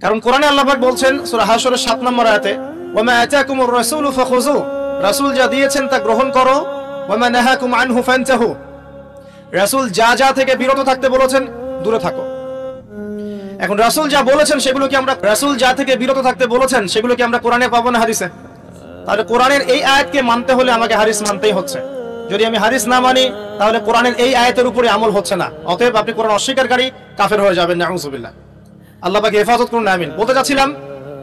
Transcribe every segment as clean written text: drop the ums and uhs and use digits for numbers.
কারণ কোরআনে আল্লাহ পাক বলছেন সূরা হাশরের 7 নম্বর আয়াতে, ওয়া মা আতাকুমুর রাসূলু ফাখুযু, রাসূল যা দিয়েছেন তা গ্রহণ করো, ওয়া মা নাহাকুম আনহু ফান্তাহু, রাসূল যা যা থেকে বিরত থাকতে বলেছেন দূরে থাকো। এখন রাসূল যা বলেছেন সেগুলো কি আমরা, রাসূল যা থেকে বিরত থাকতে বলেছেন সেগুলো কি আমরা কোরআনে পাবো না হাদিসে? তাহলে কোরআনের এই আয়াতকে মানতে হলে আমাকে হাদিস মানতেই হচ্ছে। যদি আমি হাদিস না মানি তাহলে কোরআনের এই আয়াতের উপরে আমল হচ্ছে না। অতএব আপনি কোরআন অস্বীকারী কাফের হয়ে যাবেন, নাউযুবিল্লাহ। আল্লাহ পাক হেফাজত করুন, আমিন। বলতে যাচ্ছিলাম,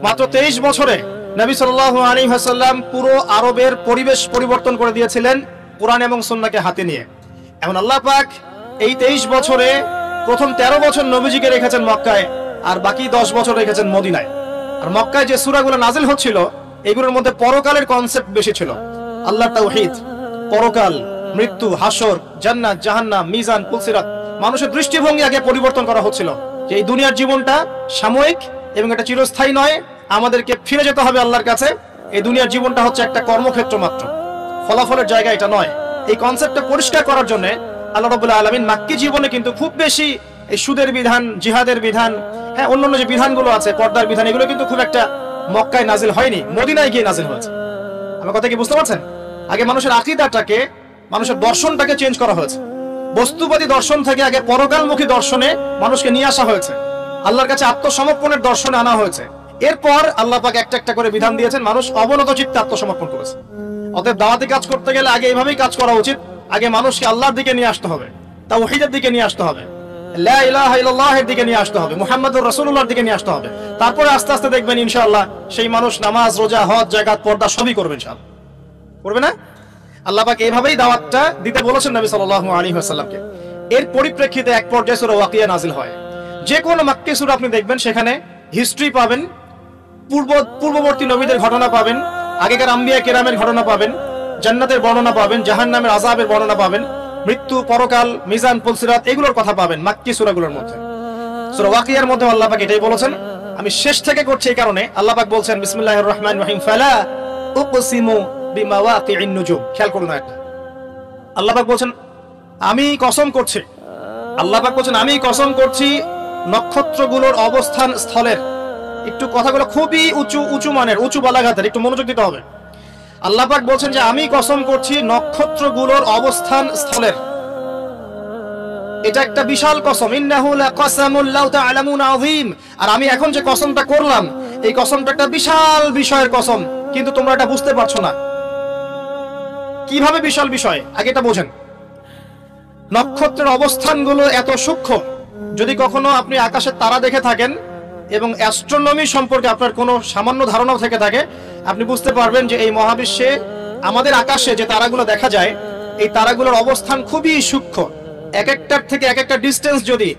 মাত্র 23 বছরে নবী সাল্লাল্লাহু আলাইহি ওয়াসাল্লাম পুরো আরবের পরিবেশ পরিবর্তন করে দিয়েছিলেন কোরআন এবং সুন্নাহকে হাতে নিয়ে। এখন আল্লাহ পাক এই 23 বছরে প্রথম 13 বছর নবীজিকে রেখেছেন মক্কায়, আর বাকি 10 বছর রেখেছেন মদিনায়। আর মক্কায় যে সূরাগুলো নাজিল হচ্ছিল এগুলোর মধ্যে পরকালের কনসেপ্ট বেশি ছিল। আল্লাহর তাওহীদ, পরকাল, মৃত্যু, হাসর, জান্নাত, জাহান্নাম, মিজান, পুলসিরাত, মানুষের দৃষ্টিভঙ্গি আগে পরিবর্তন করা হচ্ছিল যে এই দুনিয়ার জীবনটা সাময়িক এবং এটা চিরস্থায়ী নয়, আমাদেরকে ফিরে যেতে হবে আল্লাহর কাছে। এই দুনিয়ার জীবনটা হচ্ছে একটা কর্মক্ষেত্র মাত্র, ফলাফলের জায়গা এটা নয়। এই কনসেপ্টটা পরিষ্কার করার জন্য আল্লাহ রাব্বুল আলামিন মাক্কি জীবনে কিন্তু খুব বেশি এই সুদের বিধান, জিহাদের বিধান, হ্যাঁ অন্যান্য যে বিধানগুলো আছে, পর্দার বিধান, এগুলো কিন্তু খুব একটা মক্কায় নাজিল হয়নি, মদিনায় গিয়ে নাজিল হয়েছে। আমার কথা কি বুঝতে পারছেন? আগে মানুষের আকীদাটাকে, মানুষের দর্শনটাকে চেঞ্জ করা হয়েছে। বস্তুবাদী দর্শন থেকে আগে পরকালমুখী দর্শনে মানুষকে নিয়ে আসা হয়েছে, আল্লাহর কাছে আত্মসমর্পণের দর্শনে আনা হয়েছে। এরপর আল্লাহ পাক একটা একটা করে বিধান দিয়েছেন, মানুষ অবনত চিত্তে আত্মসমর্পণ করেছে। অতএব দাওয়াতি কাজ করতে গেলে আগে এইভাবেই কাজ করা উচিত। আগে মানুষকে আল্লাহর দিকে নিয়ে আসতে হবে, তাওহীদের দিকে নিয়ে আসতে হবে, লা ইলাহা ইল্লাল্লাহের দিকে নিয়ে আসতে হবে, মুহাম্মদুর রাসূলুল্লাহর দিকে নিয়ে আসতে হবে। তারপরে আস্তে আস্তে দেখবেন ইনশাআল্লাহ সেই মানুষ নামাজ, রোজা, হজ, যাকাত, পর্দা সবই করবে ইনশাআল্লাহ। করবে না? আল্লাহ পাক এইভাবেই দাওয়াতটা দিতে বলেছেন নবী সাল্লাল্লাহু আলাইহি ওয়াসাল্লামকে। এর পরিপ্রেক্ষিতে এক পর্যায়ে সূরা ওয়াকিয়া নাজিল হয়। যে কোন মাক্কি সূরা আপনি দেখবেন সেখানে হিস্ট্রি পাবেন, পূর্ববর্তী নবীদের ঘটনা পাবেন, আগেকার আম্বিয়া কেরামের ঘটনা পাবেন, জান্নাতের বর্ণনা পাবেন, জাহান্নামের আযাবের বর্ণনা পাবেন, মৃত্যু, পরকাল, মিজান, পুলসিরাত, এগুলোর কথা পাবেন মাক্কি সূরাগুলোর মধ্যে। সূরা ওয়াকিয়ার মধ্যে আল্লাহ পাক এটাই বলেছেন। আমি শেষ থেকে করছি এই কারণে, আল্লাহ পাক বলছেন বিসমিল্লাহির রহমানির রহিম, ফালা উকসিমু বিমাওয়াকিন নুজুম। খেয়াল করুন একটা, আল্লাহ পাক বলছেন আমি কসম করছি, আল্লাহ পাক বলছেন আমি কসম করছি নক্ষত্রগুলোর অবস্থান স্থলের। একটু কথাগুলো খুবই উঁচু মানের, উঁচু বালাগাতের, একটু মনোযোগ দিতে হবে। আল্লাহ পাক বলছেন যে আমি কসম করছি নক্ষত্রগুলোর অবস্থান স্থলের। এটা একটা বিশাল কসম, ইন্নাহু লাকাসামুল লাউ তা'লামুনা আযীম। আর আমি এখন যে কসমটা করলাম এই কসমটা একটা বিশাল বিষয়ের কসম, কিন্তু তোমরা এটা বুঝতে পারছো না। কিভাবে বিশাল বিষয় আগে এটা বোঝেন। নক্ষত্রের অবস্থানগুলো এত সূক্ষ্ম, যদি কখনো আপনি আকাশের তারা দেখে থাকেন এবং অ্যাস্ট্রোনমি সম্পর্কে আপনার কোনো সামান্য ধারণাও থেকে থাকে, আপনি বুঝতে পারবেন যে এই মহাবিশ্বে আমাদের আকাশে যে তারাগুলো দেখা যায় এই তারাগুলোর অবস্থান খুবই সূক্ষ্ম। এক একটার থেকে এক একটা ডিস্টেন্স যদি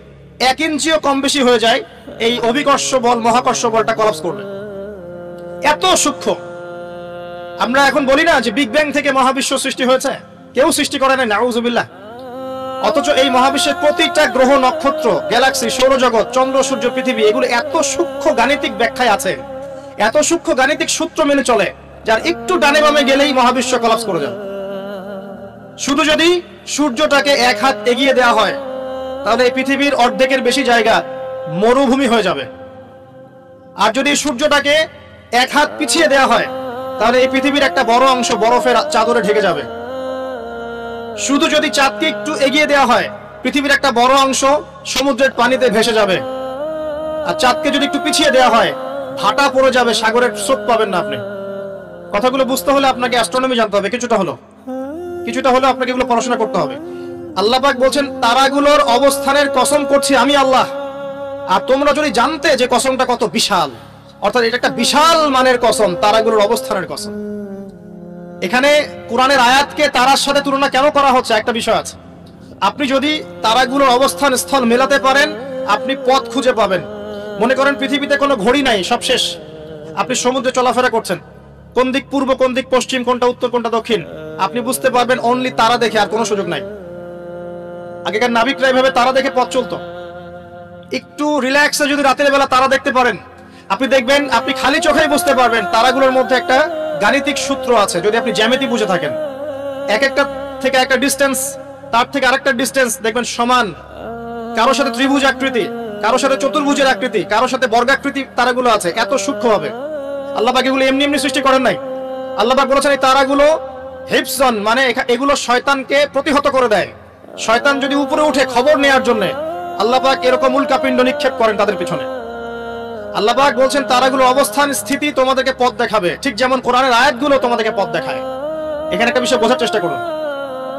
1 ইঞ্চিও কম বেশি হয়ে যায় এই অভিকর্ষ বল, মহাকর্ষ বলটা কলাপস করবে, এত সূক্ষ্ম। আমরা এখন বলি না যে বিগ ব্যাং থেকে মহাবিশ্ব সৃষ্টি হয়েছে, কেউ সৃষ্টি করে নাই, নাউযুবিল্লাহ। অথচ এই মহাবিশ্বের প্রতিটা গ্রহ, নক্ষত্র, গ্যালাক্সি, সৌরজগৎ, চন্দ্র, সূর্য, পৃথিবী, এগুলো এত সূক্ষ্ম গাণিতিক ব্যাখ্যায় আছে, এত সূক্ষ্ম গাণিতিক সূত্র মেনে চলে, যার একটু ডানে বামে গেলেই মহাবিশ্ব কলাপস করে যাবে। শুধু যদি সূর্যটাকে 1 হাত এগিয়ে দেওয়া হয় তাহলে এই পৃথিবীর অর্ধেকের বেশি জায়গা মরুভূমি হয়ে যাবে। আর যদি সূর্যটাকে 1 হাত পিছিয়ে দেওয়া হয় তাহলে এই পৃথিবীর একটা বড় অংশ বরফের চাদরে ঢেকে যাবে। শুধু যদি চাঁদকে একটু এগিয়ে দেওয়া হয় পৃথিবীর একটা বড় অংশ সমুদ্রের পানিতে ভেসে যাবে। আর চাঁদকে যদি একটু পিছিয়ে দেওয়া হয় ভাটা পড়ে যাবে, সাগরের স্রোত পাবেন না আপনি। কথাগুলো বুঝতে হলে আপনাকে অ্যাস্ট্রোনমি জানতে হবে, কিছুটা হলো আপনাকে এগুলো পড়াশোনা করতে হবে। আল্লাহ পাক বলছেন তারাগুলোর অবস্থানের কসম করছি আমি আল্লাহ। আর তোমরা যদি জানতে যে কসমটা কত বিশাল, অর্থাৎ এটা একটা বিশাল মানের কসম, তারাগুলোর অবস্থানের কসম। এখানে কোরআনের আয়াতকে তারার সাথে তুলনা কেন করা হচ্ছে একটা বিষয় আছে। আপনি যদি তারাগুলোর অবস্থান স্থল মেলাতে পারেন আপনি পথ খুঁজে পাবেন। মনে করেন পৃথিবীতে কোনো ঘড়ি নাই, সব শেষ, আপনি সমুদ্রে চলাফেরা করছেন, কোন দিক পূর্ব, কোন দিক পশ্চিম, কোনটা উত্তর, কোনটা দক্ষিণ, আপনি বুঝতে পারবেন অনলি তারা দেখে, আর কোনো সুযোগ নাই। আগেকার নাবিকরা এইভাবে তারা দেখে পথ চলতো। একটু রিল্যাক্সে যদি রাতের বেলা তারা দেখতে পারেন আপনি দেখবেন আপনি খালি চোখেই বুঝতে পারবেন তারাগুলোর মধ্যে একটা গাণিতিক সূত্র আছে। যদি আপনি জ্যামিতি বুঝে থাকেন, এক একটা থেকে একটা ডিস্টেন্স, তার থেকে আরেকটা ডিস্টেন্স দেখবেন সমান, কারোর সাথে ত্রিভুজ আকৃতি, কারোর সাথে চতুর্ভুজের আকৃতি, কারোর সাথে বর্গাকৃতি তারাগুলো আছে, এত সূক্ষ্ম হবে। আল্লাহ পাক এগুলো এমনি এমনি সৃষ্টি করেন নাই। আল্লাহ পাক বলেছেন এই তারাগুলো হিফজন, মানে এগুলো শয়তানকে প্রতিহত করে দেয়। শয়তান যদি উপরে উঠে খবর নেওয়ার জন্য আল্লাহ পাক এরকম উল্কাপিণ্ড নিক্ষেপ করেন তাদের পিছনে। আল্লাহ পাক বলছেন তারাগুলো অবস্থান স্থিতি তোমাদেরকে পথ দেখাবে, ঠিক যেমন কোরআনের আয়াতগুলো তোমাদেরকে পথ দেখায়। এখানে একটা বিষয় বোঝার চেষ্টা করুন।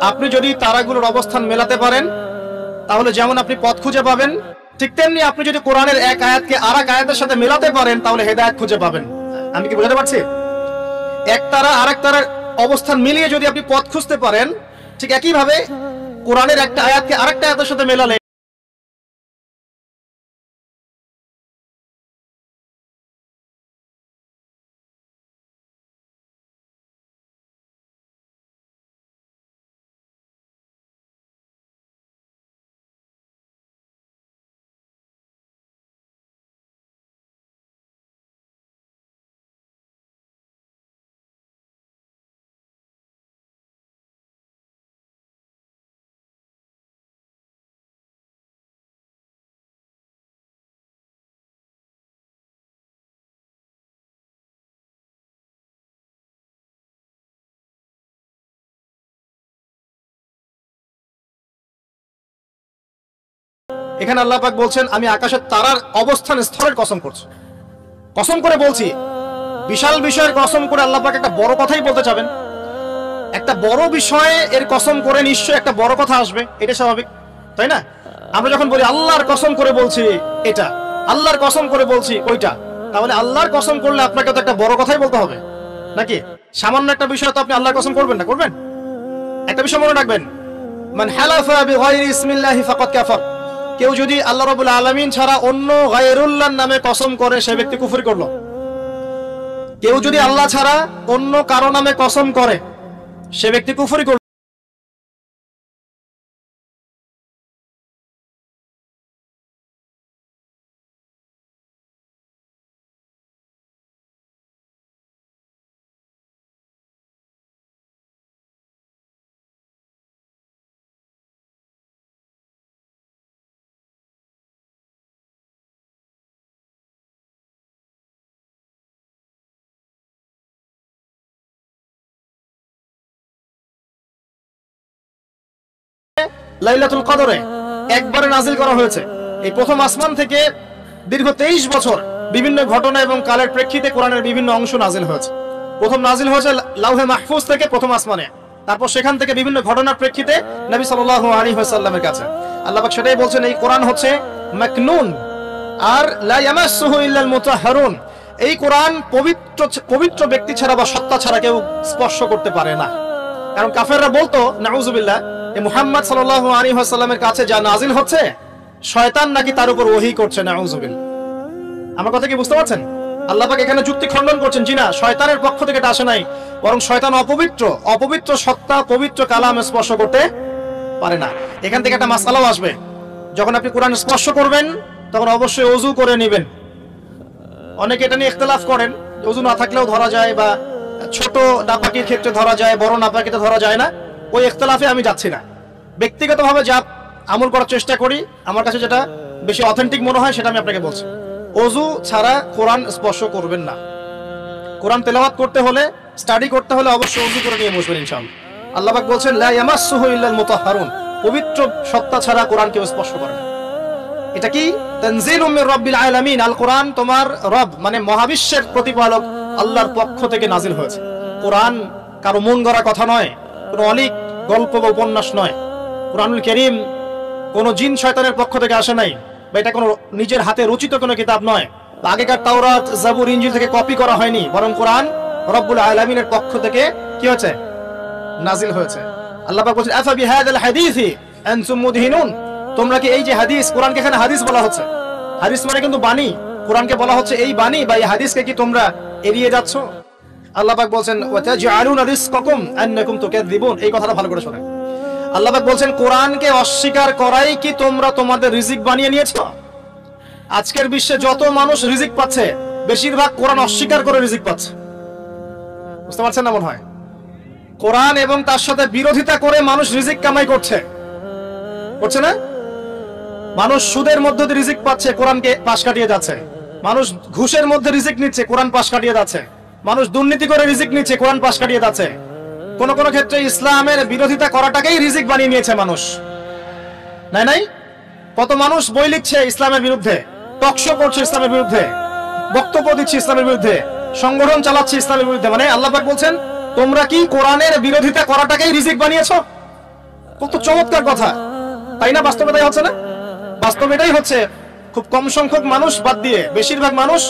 আপনি যদি তারাগুলোর অবস্থান মেলাতে পারেন তাহলে যেমন আপনি পথ খুঁজে পাবেন, ঠিক তেমনি আপনি যদি কোরআনের এক আয়াতকে আর এক আয়াতের সাথে মেলাতে পারেন তাহলে হেদায়েত খুঁজে পাবেন। আমি কি বোঝাতে পারছি? এক তারা আর এক তারার অবস্থান মিলিয়ে যদি আপনি পথ খুঁজতে পারেন, ঠিক একইভাবে কোরআনের একটা আয়াতকে আরেকটা আয়াতের সাথে মেলালে এখানে আল্লাহ পাক বলছেন আমি আকাশের তারার অবস্থান স্থলের কসম করছি, কসম করে বলছি। বিশাল বিষয়ের কসম করে আল্লাহ পাক একটা বড় কথাই বলতে চাবেন। একটা বড় বিষয়ে এর কসম করে নিশ্চয়ই একটা বড় কথা আসবে, এটা স্বাভাবিক, তাই না? আমরা যখন বলি আল্লাহর কসম করে বলছি এটা, আল্লাহর কসম করে বলছি ওইটা, তাহলে আল্লাহর কসম করলে আপনাকে তো একটা বড় কথাই বলতে হবে নাকি? সামান্য একটা বিষয় তো আপনি আল্লাহর কসম করবেন না, করবেন? একটা বিষয় মনে রাখবেন, মান হালাফা বিগাইরি ইসমিল্লাহি ফাকাদ কাফার। কেউ যদি আল্লাহ রাব্বুল আলামিন ছাড়া অন্য গায়রুল্লাহর নামে কসম করে সে ব্যক্তি কুফরি করলো। কেউ যদি আল্লাহ ছাড়া অন্য কারো নামে কসম করে সে ব্যক্তি কুফরি করলো। লাইলাতুল কদরে একবারে নাজিল করা হয়েছে। এই প্রথম আসমান থেকে দীর্ঘ 23 বছর বিভিন্ন ঘটনা এবং কালের প্রেক্ষিতে কোরআনের বিভিন্ন অংশ নাজিল হয়েছে। প্রথম নাজিল হয়েছে লাউহে মাহফুজ থেকে প্রথম আসমানে, তারপর সেখান থেকে বিভিন্ন ঘটনার প্রেক্ষিতে নবী সাল্লাল্লাহু আলাইহি ওয়াসাল্লামের কাছে। আল্লাহ পাক সেটাই বলছেন এই কোরআন হচ্ছে মাকনুন আর লা ইয়ামাসসুহু ইল্লাল মুতাহহারুন। এই কোরআন পবিত্র ব্যক্তি ছাড়া বা সত্তা ছাড়া কেউ স্পর্শ করতে পারে না। কারণ কাফেররা বলতো নাউজুবিল্লাহ এই মুহাম্মদ সাল্লাল্লাহু আলাইহি ওয়াসাল্লামের কাছে যা নাজিল হচ্ছে শয়তান নাকি তার উপর ওহী করছে, নাউজুবিল্লাহ। আমার কথা কি বুঝতে পারছেন? আল্লাহ পাক এখানে যুক্তি খণ্ডন করছেন, জি না, শয়তানের পক্ষ থেকে এটা আসে নাই, বরং শয়তান অপবিত্র সত্তা পবিত্র কালাম স্পর্শ করতে পারে না। এখান থেকে একটা মাসআলাও আসবে, যখন আপনি কোরআন স্পর্শ করবেন তখন অবশ্যই ওযু করে নেবেন। অনেকে এটা নিয়ে ইখতিলাফ করেন, ওযু না থাকলেও ধরা যায় বা ছোট নাপাকির ক্ষেত্রে ধরা যায়, বড় নাপাকিতে ধরা যায় না। ওই ইখতিলাফে আমি যাচ্ছি না। ব্যক্তিগতভাবে যা আমল করার চেষ্টা করি, আমার কাছে যেটা বেশি অথেন্টিক মনে হয় সেটা আমি আপনাকে বলছি। ওযু ছাড়া কোরআন স্পর্শ করবেন না। কোরআন তেলাওয়াত করতে হলে, স্টাডি করতে হলে অবশ্যই ওযু করে নিয়ে বসবেন ইনশাআল্লাহ। আল্লাহ পাক বলছেন লা ইয়ামাসসুহু ইল্লাল মুতাহহারুন, পবিত্র সত্তা ছাড়া কোরআন কেউ স্পর্শ করে না। এটা কি? তানজিলুম মির রাব্বিল আলামিন। আল কোরআন তোমার রব মানে মহাবিশ্বের প্রতিপালক আল্লাহর পক্ষ থেকে নাজিল হয়েছে। কোরআন কারো মন গড়া কথা নয়, কোনো অলিক গল্প বা উপন্যাস নয়। কোরআনুল কারীম কোনো জিন শয়তানের পক্ষ থেকে আসে নাই, বা এটা কোনো নিজের হাতে রচিত কোনো কিতাব নয়। আগেকার তাওরাত, জাবুর, ইনজিল থেকে কপি করা হয়নি, বরং কোরআন রব্বুল আলামিনের পক্ষ থেকে কি হয়েছে? নাজিল হয়েছে। আল্লাহ পাক বলেন আফা বিহাদাল হাদিসি আনতুম মুদহিনুন। তোমরা কি এই যে হাদিস, কোরআনকে এখানে হাদিস বলা হচ্ছে, হাদিস মানে কিন্তু বাণী, কোরআনকে বলা হচ্ছে এই বাণী বা এই হাদিসকে কি তোমরা এড়িয়ে যাচ্ছ? আল্লাহ পাক বলেন ওয়া তাজআলুনা রিজকাকুম আন্নাকুম তুকাযযিবুন। এই কথাটা ভালো করে শুনেন। আল্লাহ পাক বলেন কোরআনকে অস্বীকার করাই কি তোমরা তোমাদের রিজিক বানিয়ে নিয়েছো? আজকের বিশ্বে যত মানুষ রিজিক পাচ্ছে বেশিরভাগ কোরআন অস্বীকার করে রিজিক পাচ্ছে। বুঝতে পারছেন না? মনে হয় কোরআন এবং তার সাথে বিরোধিতা করে মানুষ রিজিক কামাই করছে, করছে না? মানুষ সুদের মধ্যে দিয়ে রিজিক পাচ্ছে, কোরআনকে পাশ কাটিয়ে যাচ্ছে। মানুষ ঘুষের মধ্যে রিজিক নিচ্ছে, কোরআন পাশ কাটিয়ে যাচ্ছে। মানুষ দুর্নীতি করে রিজিক নিচ্ছে, কোরআন পাশ কাটিয়ে যাচ্ছে। কোন কোন ক্ষেত্রে ইসলামের বিরোধিতা করাটাকেই রিজিক বানিয়ে নিয়েছে মানুষ। নাই নাই, কত মানুষ বই লিখছে ইসলামের বিরুদ্ধে, টকশো করছে ইসলামের বিরুদ্ধে, বক্তব্য দিচ্ছে ইসলামের বিরুদ্ধে, সংগঠন চালাচ্ছে ইসলামের বিরুদ্ধে। মানে আল্লাহ পাক বলছেন, তোমরা কি কোরআনের বিরোধিতা করাটাকেই রিজিক বানিয়েছো? কত চমৎকার কথা, তাই না? বাস্তবে তাই হচ্ছে না? বাস্তবে এটাই হচ্ছে। খুব কম সংখ্যক মানুষ বাদ দিয়ে বেশিরভাগ মানুষ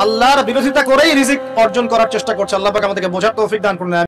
আল্লাহর বিরোধিতা করেই রিজিক অর্জন করার চেষ্টা করছে। আল্লাহ পাক আমাদেরকে বোঝার তৌফিক দান করুন।